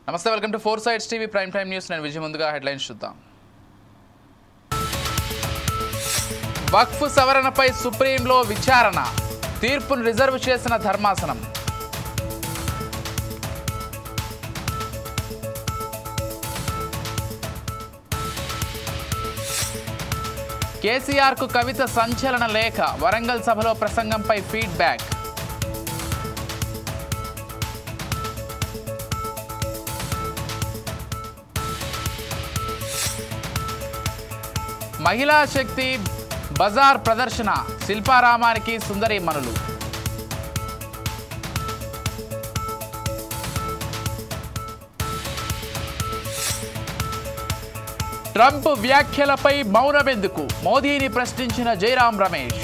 నమస్తే, welcome to 4 Sides TV prime time news. నేను విజయ్. ముందుగా హెడ్లైన్స్ చూద్దాం. వక్ఫ్ సవరణపై సుప్రీంలో విచారణ, తీర్పును రిజర్వ్ చేసిన ధర్మాసనం. కేసీఆర్కు కవిత సంచలన లేఖ, వరంగల్ సభలో ప్రసంగంపై ఫీడ్బ్యాక్. మహిళా శక్తి బజార్ ప్రదర్శన, శిల్పారామానికి సుందరీమణులు. ట్రంప్ వ్యాఖ్యలపై మౌనమెందుకు, మోదీని ప్రశ్నించిన జైరాం రమేష్.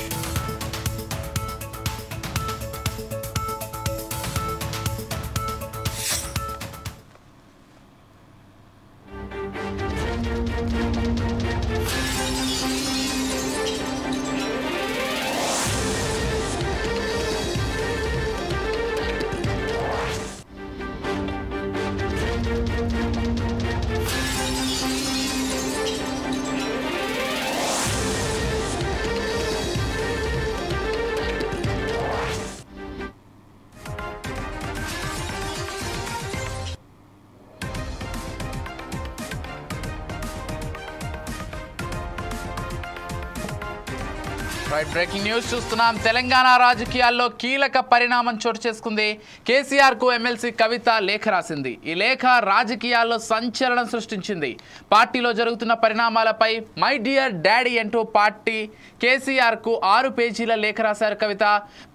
బ్రేకింగ్ న్యూస్ చూస్తున్నాం. తెలంగాణ రాజకీయాల్లో కీలక పరిణామం చోటు చేసుకుంది. కేసీఆర్ కు ఎమ్మెల్సీ కవిత లేఖ రాసింది. ఈ లేఖ రాజకీయాల్లో సంచలనం సృష్టించింది. పార్టీలో జరుగుతున్న పరిణామాలపై మై డియర్ డాడీ అంటూ పార్టీ కేసీఆర్ కు 6 పేజీల లేఖ రాశారు కవిత.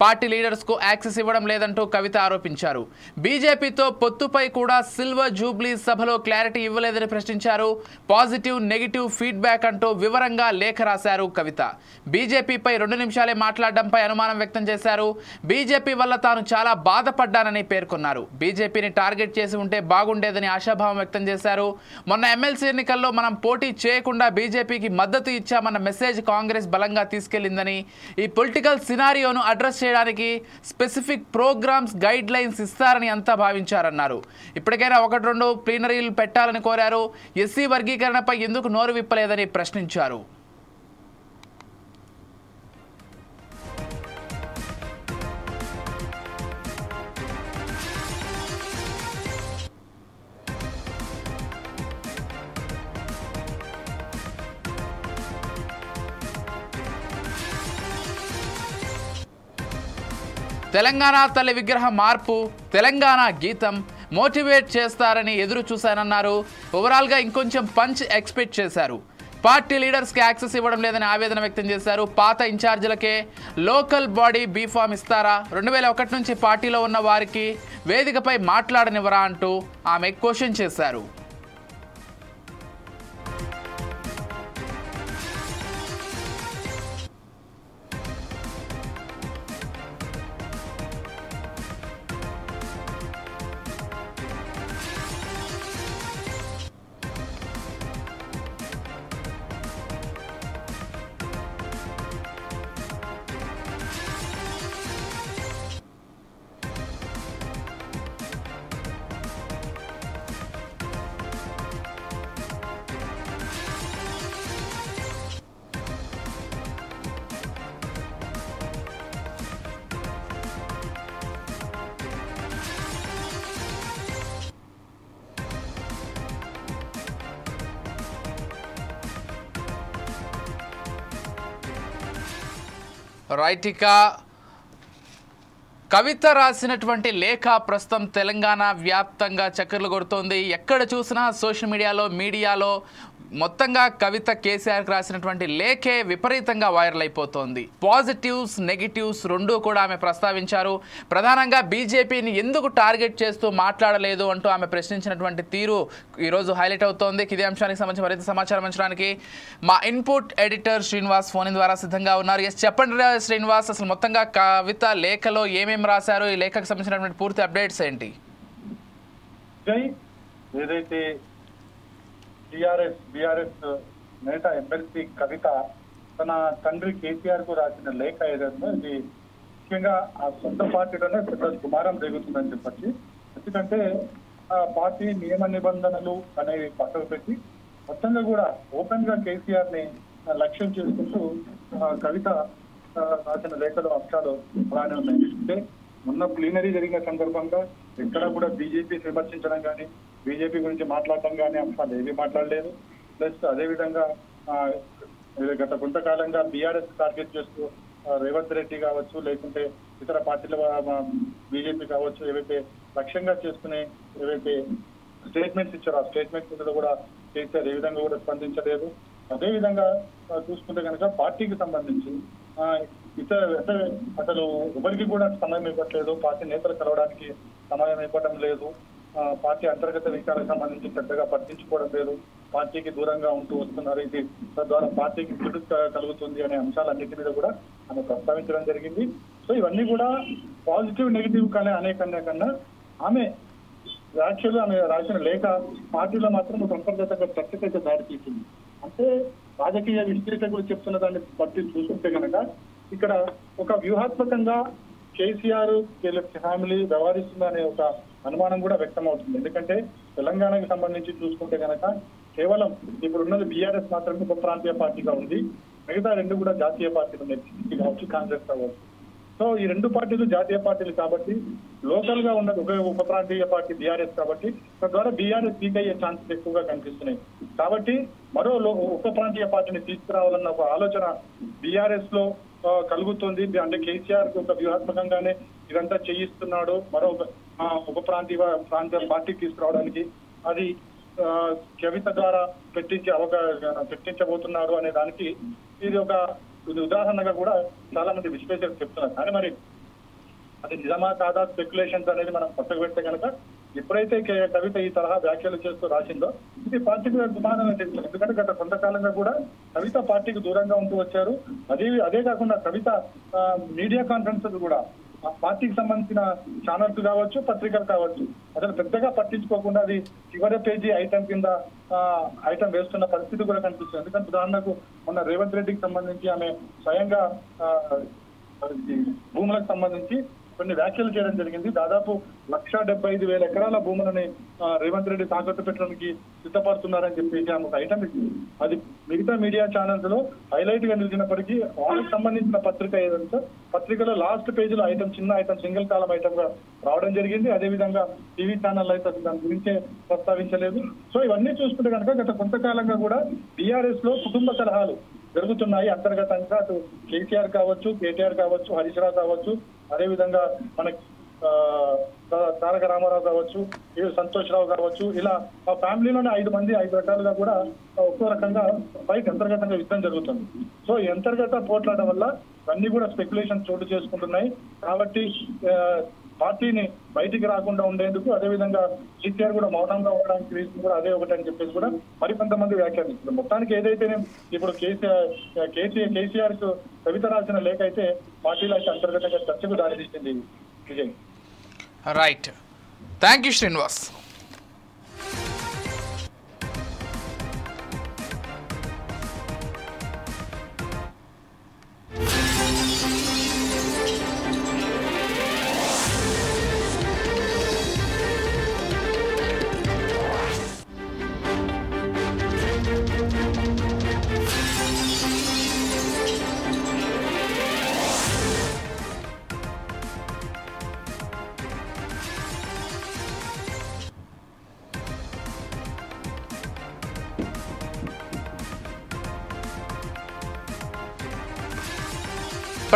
పార్టీ లీడర్స్ కు యాక్సెస్ ఇవ్వడం లేదంటూ కవిత ఆరోపించారు. బీజేపీతో పొత్తుపై కూడా సిల్వర్ జూబ్లీ సభలో క్లారిటీ ఇవ్వలేదని ప్రశ్నించారు. పాజిటివ్ నెగిటివ్ ఫీడ్బ్యాక్ అంటూ వివరంగా లేఖ రాశారు కవిత. బీజేపీపై 2 నిమిషాలే మాట్లాడడంపై అనుమానం వ్యక్తం చేశారు. బీజేపీ వల్ల తాను చాలా బాధపడ్డానని పేర్కొన్నారు. బీజేపీని టార్గెట్ చేసి ఉంటే బాగుండేదని ఆశాభావం వ్యక్తం చేశారు. మొన్న ఎమ్మెల్సీ ఎన్నికల్లో మనం పోటీ చేయకుండా బీజేపీకి మద్దతు ఇచ్చామన్న మెసేజ్ కాంగ్రెస్ బలంగా తీసుకెళ్లిందని, ఈ పొలిటికల్ సినారియోను అడ్రస్ చేయడానికి స్పెసిఫిక్ ప్రోగ్రామ్స్ గైడ్ లైన్స్ ఇస్తారని అంతా భావించారన్నారు. ఇప్పటికైనా 1-2 ప్లీనరీలు పెట్టాలని కోరారు. ఎస్సీ వర్గీకరణపై ఎందుకు నోరు విప్పలేదని ప్రశ్నించారు. తెలంగాణ తల్లి విగ్రహ మార్పు, తెలంగాణ గీతం మోటివేట్ చేస్తారని ఎదురు చూశానన్నారు. ఓవరాల్గా ఇంకొంచెం పంచ్ ఎక్స్పెక్ట్ చేశారు. పార్టీ లీడర్స్కి యాక్సెస్ ఇవ్వడం లేదని ఆవేదన వ్యక్తం చేశారు. పాత ఇన్ఛార్జీలకే లోకల్ బాడీ బీఫామ్ ఇస్తారా, 2001 నుంచి పార్టీలో ఉన్న వారికి వేదికపై మాట్లాడనివ్వరా అంటూ ఆమె క్వశ్చన్ చేశారు. రైట్, ఇక కవిత రాసినటువంటి లేఖ ప్రస్తుతం తెలంగాణ వ్యాప్తంగా చక్కర్లు కొడుతోంది. ఎక్కడ చూసినా సోషల్ మీడియాలో మొత్తంగా కవిత కేసీఆర్కి రాసినటువంటి లేఖే విపరీతంగా వైరల్ అయిపోతోంది. పాజిటివ్స్ నెగిటివ్స్ 2 కూడా ఆమె ప్రస్తావించారు. ప్రధానంగా బీజేపీని ఎందుకు టార్గెట్ చేస్తూ మాట్లాడలేదు అంటూ ఆమె ప్రశ్నించినటువంటి తీరు ఈరోజు హైలైట్ అవుతోంది. ఇదే అంశానికి సంబంధించి మరింత సమాచారం అంచడానికి మా ఇన్పుట్ ఎడిటర్ శ్రీనివాస్ ఫోన్ ద్వారా సిద్ధంగా ఉన్నారు. ఎస్, చెప్పండి శ్రీనివాస్, అసలు మొత్తంగా కవిత లేఖలో ఏమేమి రాశారు, ఈ లేఖకు సంబంధించినటువంటి పూర్తి అప్డేట్స్ ఏంటి? ఏదైతే బీఆర్ఎస్ నేత ఎమ్మెల్సీ కవిత తన తండ్రి కేసీఆర్ కు రాసిన లేఖ ఏదైనా ఇది ముఖ్యంగా ఆ సొంత పార్టీలోనే పెద్ద దుమారం జరుగుతుందని చెప్పచ్చు. ఎందుకంటే పార్టీ నియమ నిబంధనలు అనేవి పక్కకు పెట్టి మొత్తంగా కూడా ఓపెన్ గా కేసీఆర్ ని లక్ష్యం చేసుకుంటూ కవిత రాసిన లేఖలు అంశాలు అలానే ఉన్నాయి. అంటే మొన్న ప్లీనరీ జరిగిన సందర్భంగా ఎక్కడ కూడా బీజేపీ విమర్శించడం కానీ బీజేపీ గురించి మాట్లాడటం కానీ అంశాలు ఏమీ మాట్లాడలేదు. ప్లస్ అదేవిధంగా గత కొంతకాలంగా బీఆర్ఎస్ టార్గెట్ చేస్తూ రేవంత్ రెడ్డి కావచ్చు లేకుంటే ఇతర పార్టీల బీజేపీ కావచ్చు ఏవైతే లక్ష్యంగా చేసుకునే ఏవైతే స్టేట్మెంట్స్ ఇచ్చారో ఆ స్టేట్మెంట్స్ మీద కూడా కేసీఆర్ ఏ విధంగా కూడా స్పందించలేదు. అదే విధంగా చూసుకుంటే కనుక పార్టీకి సంబంధించి అసలు ఎవరికి కూడా సమయం ఇవ్వట్లేదు, పార్టీ నేతలు కలవడానికి సమయం ఇవ్వడం లేదు, పార్టీ అంతర్గత విషయాలకు సంబంధించి పెద్దగా పట్టించుకోవడం లేదు, పార్టీకి దూరంగా ఉంటూ వస్తున్నారు. ఇది తద్వారా పార్టీకి చెడు కలుగుతుంది అనే అంశాలన్నిటి మీద కూడా ఆమె ప్రస్తావించడం జరిగింది. సో ఇవన్నీ కూడా పాజిటివ్ నెగిటివ్ కానీ అనేకన్నా కన్నా ఆమె వ్యాఖ్యలు ఆమె రాసిన లేఖ పార్టీలో మాత్రం ఒక అంతర్గతంగా చర్చకైతే దారి తీసింది. అంటే రాజకీయ విశ్లేషకులు చెప్తున్న దాన్ని బట్టి చూస్తుంటే కనుక ఇక్కడ ఒక వ్యూహాత్మకంగా కేసీఆర్ ఫ్యామిలీ వ్యవహరిస్తుందనే ఒక అనుమానం కూడా వ్యక్తం అవుతుంది. ఎందుకంటే తెలంగాణకు సంబంధించి చూసుకుంటే కనుక కేవలం ఇప్పుడున్నది బీఆర్ఎస్ మాత్రమే ఒక ప్రాంతీయ పార్టీగా ఉంది, మిగతా రెండు కూడా జాతీయ పార్టీలు ఉన్నాయి, కావచ్చు కాంగ్రెస్ కావచ్చు. సో ఈ రెండు పార్టీలు జాతీయ పార్టీలు కాబట్టి లోకల్ గా ఉన్నది ఒక ప్రాంతీయ పార్టీ బీఆర్ఎస్ కాబట్టి తద్వారా బీఆర్ఎస్ వీక్ అయ్యే ఛాన్సెస్ ఎక్కువగా కనిపిస్తున్నాయి. కాబట్టి మరో ఒక ప్రాంతీయ పార్టీని తీసుకురావాలన్న ఒక ఆలోచన బీఆర్ఎస్ లో కలుగుతుంది. అంటే కేసీఆర్ ఒక వ్యూహాత్మకంగానే ఇదంతా చేయిస్తున్నాడు, మరో ఒక ప్రాంతీయ పార్టీకి తీసుకురావడానికి అది కవిత ద్వారా పెట్టించబోతున్నారు అనే దానికి ఇది ఒక ఉదాహరణగా కూడా చాలా మంది విశ్లేషకులు చెప్తున్నారు. కానీ మరి అది నిజమా కాదా స్పెక్యులేషన్స్ అనేది మనం పక్కకు పెడితే కనుక ఎప్పుడైతే కవిత ఈ తరహా వ్యాఖ్యలు చేస్తూ రాసిందో ఇది పార్టీకి దుమానం చెప్తుంది. ఎందుకంటే గత కొంతకాలంగా కూడా కవిత పార్టీకి దూరంగా ఉంటూ వచ్చారు. అదే కాకుండా కవిత మీడియా కాన్ఫరెన్సెస్ కూడా పార్టీకి సంబంధించిన ఛానల్స్ కావచ్చు పత్రికలు కావచ్చు అసలు పెద్దగా పట్టించుకోకుండా అది చివరి పేజీ ఐటమ్ కింద ఐటమ్ వేస్తున్న పరిస్థితి కూడా కనిపిస్తుంది. ఎందుకంటే ఉదాహరణకు మొన్న రేవంత్ రెడ్డికి సంబంధించి ఆమె స్వయంగా భూములకు సంబంధించి కొన్ని వ్యాఖ్యలు చేయడం జరిగింది. దాదాపు 1,75,000 ఎకరాల భూములని రేవంత్ రెడ్డి తాకట్టు పెట్టడానికి సిద్ధపడుతున్నారని చెప్పేసి ఆమె ఒక ఐటమ్ ఇచ్చింది. అది మిగతా మీడియా ఛానల్స్ లో హైలైట్ గా నిలిచినప్పటికీ వాళ్ళకి సంబంధించిన పత్రిక ఏదంటే పత్రికలో లాస్ట్ పేజీలో ఐటమ్ చిన్న ఐటమ్ సింగిల్ కాలం ఐటమ్ గా రావడం జరిగింది. అదేవిధంగా టీవీ ఛానల్ అయితే దాని గురించే ప్రస్తావించలేదు. సో ఇవన్నీ చూసుకుంటే కనుక గత కొంతకాలంగా కూడా బీఆర్ఎస్ లో కుటుంబ కలహాలు జరుగుతున్నాయి. అంతర్గతంగా అటు కేసీఆర్ కావచ్చు, కేటీఆర్ కావచ్చు, హరీష్ రావు కావచ్చు, అదేవిధంగా మనకి తారక రామారావు కావచ్చు, సంతోష్ రావు కావచ్చు, ఇలా ఆ ఫ్యామిలీలోనే 5 రకాలుగా కూడా ఒక్కో రకంగా బయట అంతర్గతంగా యుద్ధం జరుగుతుంది. సో ఈ అంతర్గత పోట్లాడడం వల్ల అన్ని కూడా స్పెక్యులేషన్ చోటు చేసుకుంటున్నాయి. కాబట్టి పార్టీని బయటికి రాకుండా ఉండేందుకు అదేవిధంగా కేసీఆర్ కూడా మౌనంగా ఉండడానికి రీజన్ కూడా అదే ఒకటి అని చెప్పేసి కూడా మరికొంతమంది వ్యాఖ్యానిస్తున్నారు. మొత్తానికి ఏదైతేనే ఇప్పుడు కేసీఆర్ కు కవిత రాసిన లేఖ అయితే పార్టీలో అయితే అంతర్గతంగా చర్చకు దారితీసింది. Vijay right, thank you Srinivas.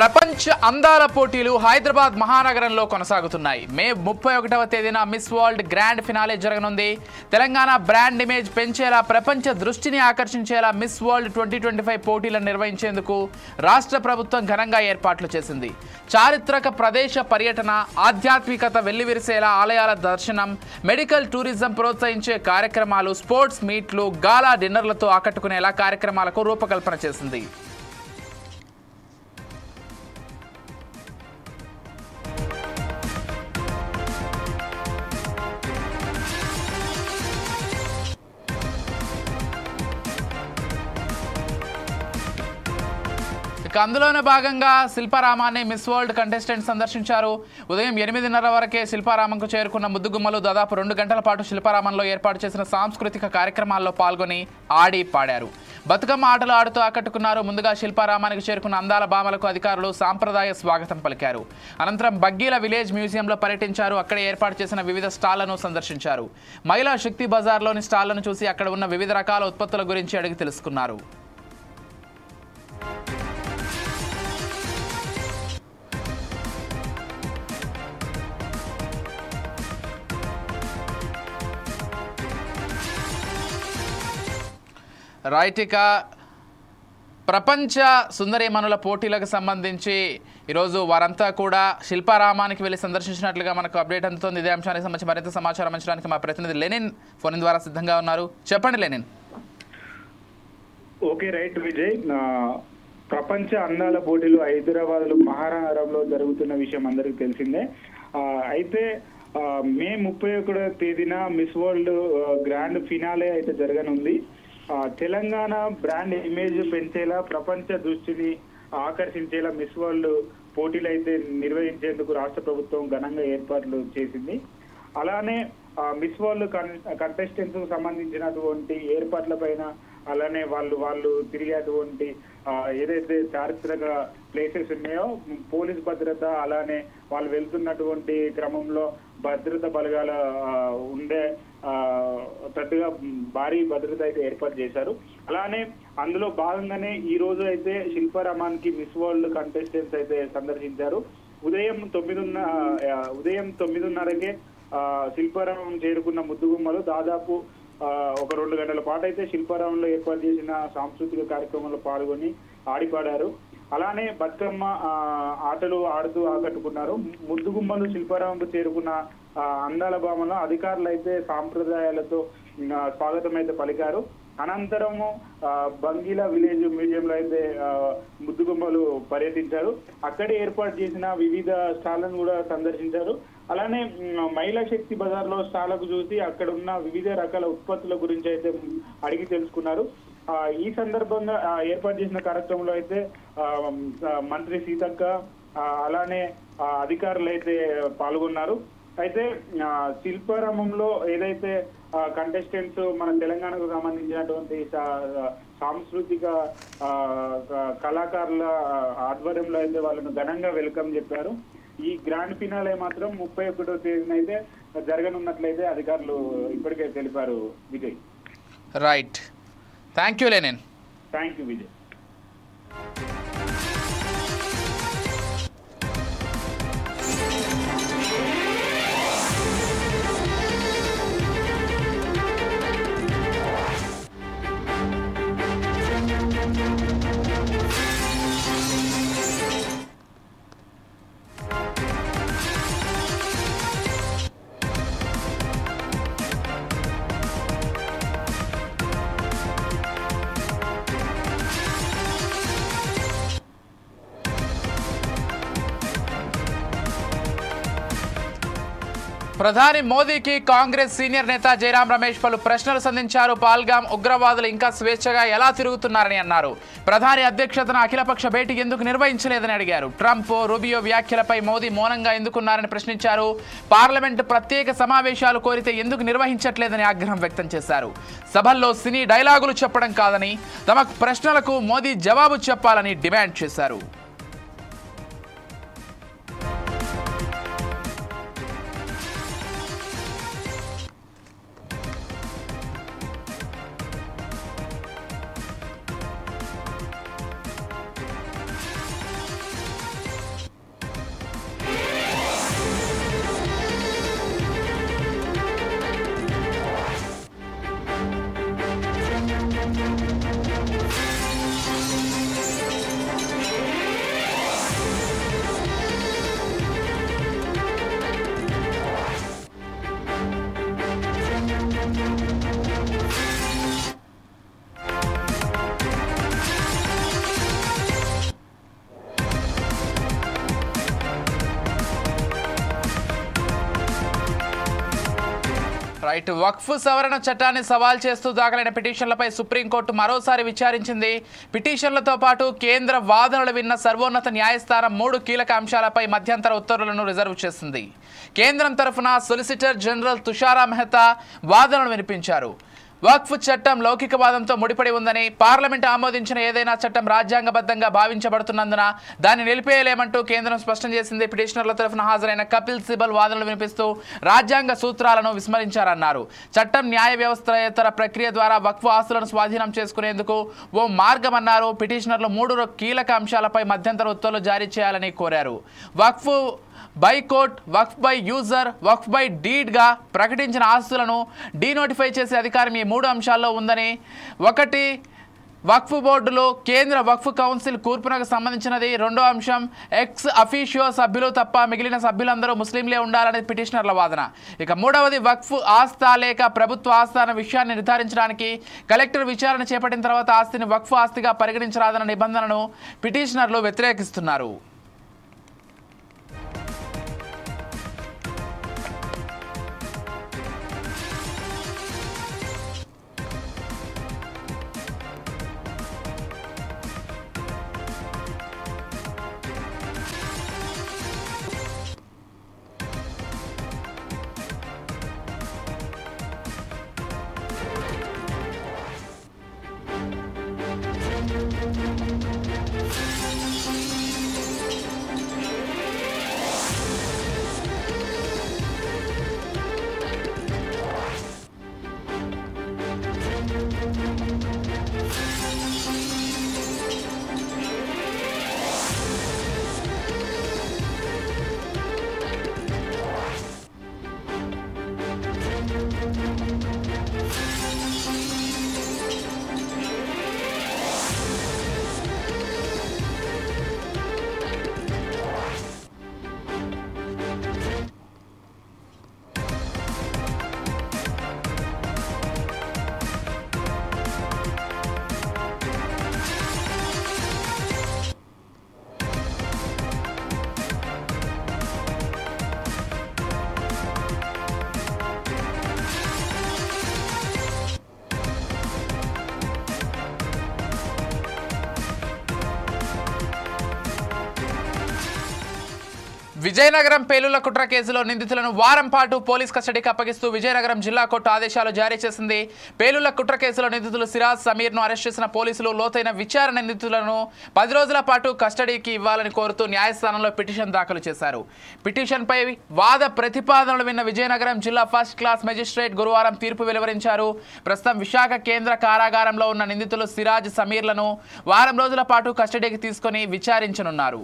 ప్రపంచ అందాల పోటీలు హైదరాబాద్ మహానగరంలో కొనసాగుతున్నాయి. మే 31వ తేదీన మిస్ వరల్డ్ గ్రాండ్ ఫినాలే జరగనుంది. తెలంగాణ బ్రాండ్ ఇమేజ్ పెంచేలా, ప్రపంచ దృష్టిని ఆకర్షించేలా మిస్ వరల్డ్ 2025 పోటీలను నిర్వహించేందుకు రాష్ట్ర ప్రభుత్వం ఘనంగా ఏర్పాట్లు చేసింది. చారిత్రక ప్రదేశ పర్యటన, ఆధ్యాత్మికత వెల్లివిరిసేలా ఆలయాల దర్శనం, మెడికల్ టూరిజం ప్రోత్సహించే కార్యక్రమాలు, స్పోర్ట్స్ మీట్లు, గాలా డిన్నర్లతో ఆకట్టుకునేలా కార్యక్రమాలకు రూపకల్పన చేసింది. ఇక అందులోనే భాగంగా శిల్పారామాన్ని మిస్ వరల్డ్ కంటెస్టెంట్ సందర్శించారు. ఉదయం 8:30 వరకే శిల్పారామంకు చేరుకున్న ముద్దుగుమ్మలు దాదాపు 2 గంటల పాటు శిల్పారామంలో ఏర్పాటు చేసిన సాంస్కృతిక కార్యక్రమాల్లో పాల్గొని ఆడి పాడారు. బతుకమ్మ ఆటలు ఆడుతూ ఆకట్టుకున్నారు. ముందుగా శిల్పారామానికి చేరుకున్న అందాల భామలకు అధికారులు సాంప్రదాయ స్వాగతం పలికారు. అనంతరం బగ్గీల విలేజ్ మ్యూజియంలో పర్యటించారు. అక్కడే ఏర్పాటు చేసిన వివిధ స్టాళ్లను సందర్శించారు. మహిళా శక్తి బజార్లోని స్టాళ్లను చూసి అక్కడ ఉన్న వివిధ రకాల ఉత్పత్తుల గురించి అడిగి తెలుసుకున్నారు. రైట్, ఇక ప్రపంచ సుందరీమణుల పోటీలకు సంబంధించి ఈరోజు వారంతా కూడా శిల్పారామానికి వెళ్ళి సందర్శించినట్లుగా మనకు అప్డేట్ అందుతోంది. ఇదే అంశానికి సంబంధించి మరింత సమాచారం అందించడానికి మా ప్రతినిధి లెనిన్ ఫోన్ ద్వారా సిద్ధంగా ఉన్నారు. చెప్పండి లెనిన్. Okay, right Vijay. ప్రపంచ అందాల పోటీలు హైదరాబాద్ మహానగరంలో జరుగుతున్న విషయం అందరికీ తెలిసిందే. అయితే మే 31వ తేదీన మిస్ వరల్డ్ గ్రాండ్ ఫినాలే అయితే జరగనుంది. తెలంగాణ బ్రాండ్ ఇమేజ్ పెంచేలా, ప్రపంచ దృష్టిని ఆకర్షించేలా మిస్ వరల్డ్ పోటీలు అయితే నిర్వహించేందుకు రాష్ట్ర ప్రభుత్వం ఘనంగా ఏర్పాట్లు చేసింది. అలానే మిస్ వరల్డ్ కంటెస్టెంట్స్ కు సంబంధించినటువంటి ఏర్పాట్ల పైన, అలానే వాళ్ళు తిరిగేటువంటి ఏదైతే చారిత్రక ప్లేసెస్ ఉన్నాయో పోలీస్ భద్రత, అలానే వాళ్ళు వెళ్తున్నటువంటి క్రమంలో భద్రత బలగాల ఉండే తట్టుగా భారీ భద్రత అయితే ఏర్పాటు చేశారు. అలానే అందులో భాగంగానే ఈ రోజు అయితే శిల్పారామానికి మిస్ వరల్డ్ కంటెస్టెంట్స్ అయితే సందర్శించారు. ఉదయం 9:30కే శిల్పారామం చేరుకున్న ముద్దుగుమ్మలు దాదాపు ఒక 2 గంటల పాటు అయితే శిల్పారామంలో ఏర్పాటు చేసిన సాంస్కృతిక కార్యక్రమంలో పాల్గొని ఆడిపాడారు. అలానే బతుకమ్మ ఆటలు ఆడుతూ ఆకట్టుకున్నారు. ముద్దుగుమ్మలు శిల్పారామంకు చేరుకున్న అందాల భామలో అధికారులు అయితే సాంప్రదాయాలతో స్వాగతం అయితే పలికారు. అనంతరము బంగీలా విలేజ్ మ్యూజియంలో అయితే ముద్దుగుమ్మలు పర్యటించారు. అక్కడే ఏర్పాటు చేసిన వివిధ స్టాళ్లను కూడా సందర్శించారు. అలానే మహిళా శక్తి బజార్లో స్టాళ్లకు చూసి అక్కడ ఉన్న వివిధ రకాల ఉత్పత్తుల గురించి అయితే అడిగి తెలుసుకున్నారు. ఈ సందర్భంగా ఏర్పాటు చేసిన కార్యక్రమంలో అయితే మంత్రి సీతక్క, అలానే అధికారులు అయితే పాల్గొన్నారు. అయితే శిల్పారామంలో ఏదైతే కంటెస్టెంట్స్ మన తెలంగాణకు సంబంధించినటువంటి సాంస్కృతిక కళాకారుల ఆధ్వర్యంలో అయితే వాళ్ళను ఘనంగా వెల్కమ్ చెప్పారు. ఈ గ్రాండ్ ఫినాలే మాత్రం 31వ తేదీన అయితే జరగనున్నట్లయితే అధికారులు ఇప్పటికే తెలిపారు. Vijay. Right, thank you Lenin. Thank you Vijay. ప్రధాని మోదీకి కాంగ్రెస్ సీనియర్ నేత జయరాం రమేష్ పలు ప్రశ్నలు సంధించారు. పాల్గాం ఉగ్రవాదులు ఇంకా స్వేచ్ఛగా ఎలా తిరుగుతున్నారని అన్నారు. ప్రధాని అధ్యక్షతన అఖిలపక్ష భేటీ ఎందుకు నిర్వహించలేదని అడిగారు. ట్రంప్, రూబియో వ్యాఖ్యలపై మోదీ మౌనంగా ఎందుకున్నారని ప్రశ్నించారు. పార్లమెంటు ప్రత్యేక సమావేశాలు కోరితే ఎందుకు నిర్వహించట్లేదని ఆగ్రహం వ్యక్తం చేశారు. సభల్లో సినీ డైలాగులు చెప్పడం కాదని, తమ ప్రశ్నలకు మోదీ జవాబు చెప్పాలని డిమాండ్ చేశారు. రైట్. వక్ఫ్ సవరణ చట్టాన్ని సవాల్ చేస్తూ దాఖలైన పిటిషన్లపై సుప్రీంకోర్టు మరోసారి విచారించింది. పిటిషన్లతో పాటు కేంద్ర వాదనలు విన్న సర్వోన్నత న్యాయస్థానం 3 కీలక అంశాలపై మధ్యంతర ఉత్తర్వులను రిజర్వ్ చేసింది. కేంద్రం తరఫున సొలిసిటర్ జనరల్ తుషారా మెహతా వాదనలు వినిపించారు. వక్ఫ్ చట్టం లౌకికవాదంతో ముడిపడి ఉందని, పార్లమెంట్ ఆమోదించిన ఏదైనా చట్టం రాజ్యాంగబద్ధంగా భావించబడుతున్నందున దాన్ని నిలిపేయలేమంటూ కేంద్రం స్పష్టం చేసింది. పిటిషనర్ల తరఫున హాజరైన కపిల్ సిబల్ వాదనలు వినిపిస్తూ రాజ్యాంగ సూత్రాలను విస్మరించారన్నారు. చట్టం న్యాయ వ్యవస్థేతర ప్రక్రియ ద్వారా వక్ఫ్ ఆస్తులను స్వాధీనం చేసుకునేందుకు ఓ మార్గమన్నారు. పిటిషనర్లు 3 కీలక అంశాలపై మధ్యంతర ఉత్తర్వులు జారీ చేయాలని కోరారు. Waqf by court, waqf by user, waqf by డీడ్గా ప్రకటించిన ఆస్తులను డీనోటిఫై చేసే అధికారం ఈ 3 అంశాల్లో ఉందని, 1 వక్ఫ్ బోర్డులో కేంద్ర వక్ఫ్ కౌన్సిల్ కూర్పునకు సంబంధించినది, 2వ అంశం ఎక్స్ అఫీషియో సభ్యులు తప్ప మిగిలిన సభ్యులందరూ ముస్లింలే ఉండాలనేది పిటిషనర్ల వాదన. ఇక 3వది వక్ఫ్ ఆస్తా లేక ప్రభుత్వ ఆస్తా అన్న విషయాన్ని నిర్ధారించడానికి కలెక్టర్ విచారణ చేపట్టిన తర్వాత ఆస్తిని వక్ఫ్ ఆస్తిగా పరిగణించరాదన్న నిబంధనను పిటిషనర్లు వ్యతిరేకిస్తున్నారు. విజయనగరం పేలుళ్ల కుట్ర కేసులో నిందితులను వారం పాటు పోలీస్ కస్టడీకి అప్పగిస్తూ విజయనగరం జిల్లా కోర్టు ఆదేశాలు జారీ చేసింది. పేలుళ్ల కుట్ర కేసులో నిందితులు సిరాజ్, సమీర్ను అరెస్ట్ చేసిన పోలీసులు లోతైన విచారణ నిందితులను 10 రోజుల పాటు కస్టడీకి ఇవ్వాలని కోరుతూ న్యాయస్థానంలో పిటిషన్ దాఖలు చేశారు. పిటిషన్పై వాద ప్రతిపాదనలు విన్న విజయనగరం జిల్లా ఫస్ట్ క్లాస్ మెజిస్ట్రేట్ గురువారం తీర్పు వెలువరించారు. ప్రస్తుతం విశాఖ కేంద్ర కారాగారంలో ఉన్న నిందితులు సిరాజ్, సమీర్లను వారం రోజుల పాటు కస్టడీకి తీసుకొని విచారించనున్నారు.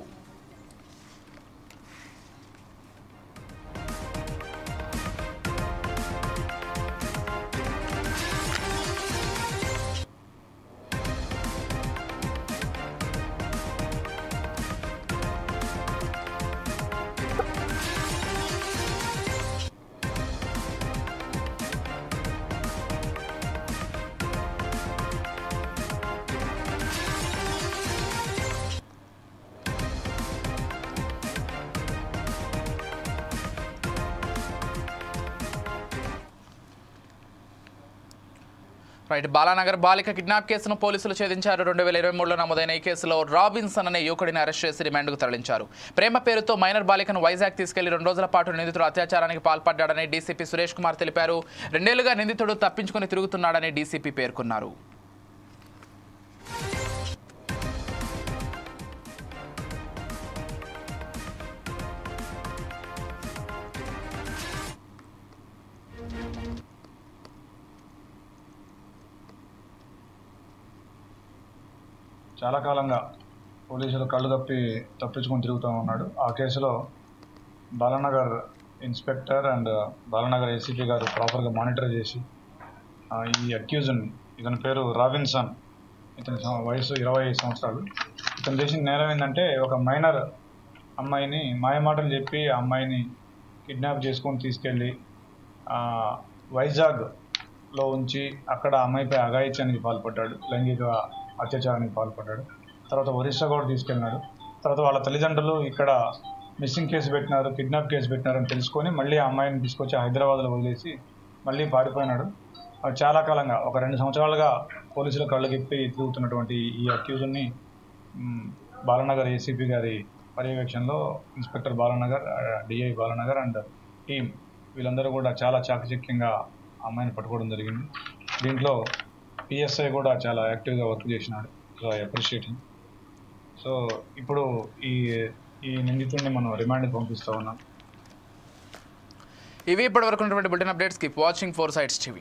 రైట్. బాలానగర్ బాలిక కిడ్నాప్ కేసును పోలీసులు ఛేదించారు. 2023లో నమోదైన ఈ కేసులో రాబిన్సన్ అనే యువకుడిని అరెస్ట్ చేసి రిమాండ్కు తరలించారు. ప్రేమ పేరుతో మైనర్ బాలికను వైజాగ్ తీసుకెళ్లి 2 రోజుల పాటు నిందితుడు అత్యాచారానికి పాల్పడ్డాడని డీసీపీ సురేష్ కుమార్ తెలిపారు. 2 ఏళ్లుగా నిందితుడు తప్పించుకుని తిరుగుతున్నాడని డీసీపీ పేర్కొన్నారు. చాలా కాలంగా పోలీసులు కళ్ళు తప్పించుకొని తిరుగుతూ ఉన్నాడు. ఆ కేసులో Balanagar inspector and Balanagar ACP గారు ప్రాపర్గా మానిటర్ చేసి ఈ అక్యూజ్ని, ఇతని పేరు రాబిన్సన్, ఇతని వయసు 25 సంవత్సరాలు. ఇతను చేసిన నేరం ఏంటంటే ఒక మైనర్ అమ్మాయిని మాయమాటలు చెప్పి ఆ అమ్మాయిని కిడ్నాప్ చేసుకొని తీసుకెళ్ళి వైజాగ్లో ఉంచి అక్కడ అమ్మాయిపై అఘాయిత్యానికి పాల్పడ్డాడు, లైంగిక అత్యాచారానికి పాల్పడ్డాడు. తర్వాత ఒరిస్సా కూడా తీసుకెళ్ళినాడు. తర్వాత వాళ్ళ తల్లిదండ్రులు ఇక్కడ మిస్సింగ్ కేసు పెట్టినారు, కిడ్నాప్ కేసు పెట్టినారని తెలుసుకొని మళ్ళీ ఆ అమ్మాయిని తీసుకొచ్చి హైదరాబాద్లో వదిలేసి మళ్ళీ పారిపోయినాడు. చాలా కాలంగా ఒక 2 సంవత్సరాలుగా పోలీసుల కళ్ళు గిప్పి తిరుగుతున్నటువంటి ఈ అక్యూజ్ని బాలనగర్ ఏసీపీ గారి పర్యవేక్షణలో inspector Balanagar, DI Balanagar and team వీళ్ళందరూ కూడా చాలా చాకచక్యంగా అమ్మాయిని పట్టుకోవడం జరిగింది. దీంట్లో పిఎస్ఐ కూడా చాలా యాక్టివ్గా వర్క్ చేసినాడు. So I appreciate him. So ఇప్పుడు ఈ నిందితుడిని మనం రిమాండ్కి పంపిస్తూ ఉన్నాం. ఇవి ఇప్పటివరకు ఉన్నటువంటి bulletin updates. Keep watching 4 Sides TV.